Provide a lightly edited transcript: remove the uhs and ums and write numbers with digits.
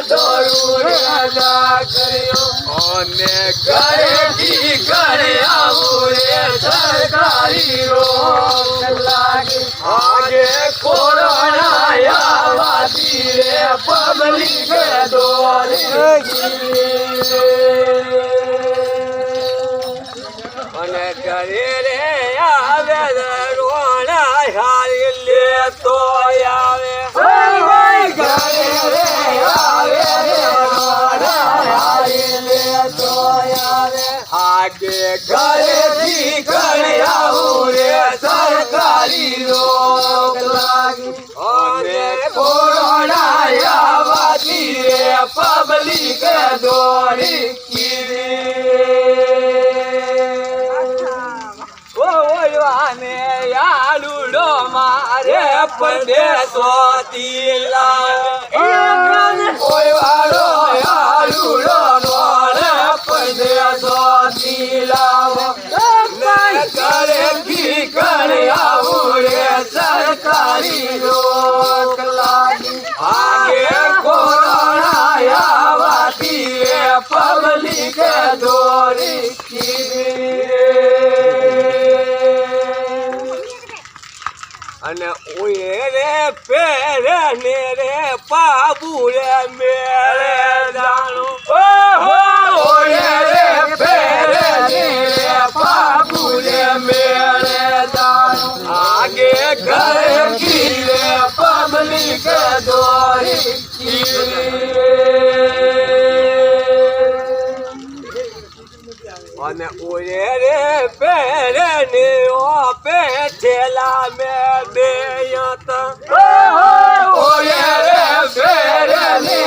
દોડું ના કર્યો અને ઘરેથી ઘરે આવું રે સરકારી રોગ લાગી આજે કોરોના આવવાથી રે પબ્લિક દોડી અને ઘરે રે આવે રોણા હારી લેતો આવે ઘરે રે આવે રોણા હારી લેતો આવે આગે ઘરેથી ઘરે આવું રે સરકારી રોગ લાગી અને કોરોના આવવાથી રે પબ્લિક દોડી ને આલુડો મારે પરદેશોથી લાવે કોઈ વાળો આલુડો મારે પરદેશોથી લાવો ઘરેથી ઘરે આવું રે સરકારી રોગ લાગી આગે કોરોના આવવાથી રે પબ્લિક દોડી અને ઓએ રે પેરે ને રે પાબુ રે મેરે જાણું ઓએ રે પેરે ને રે પાબુ રે મેરે જાણું આગે ઘરે કી રે પબ્લિક દોરી અને ઓએ રે પેરે ને ઓ પેઠેલા મે બેયત ઓએ રે પેરે ને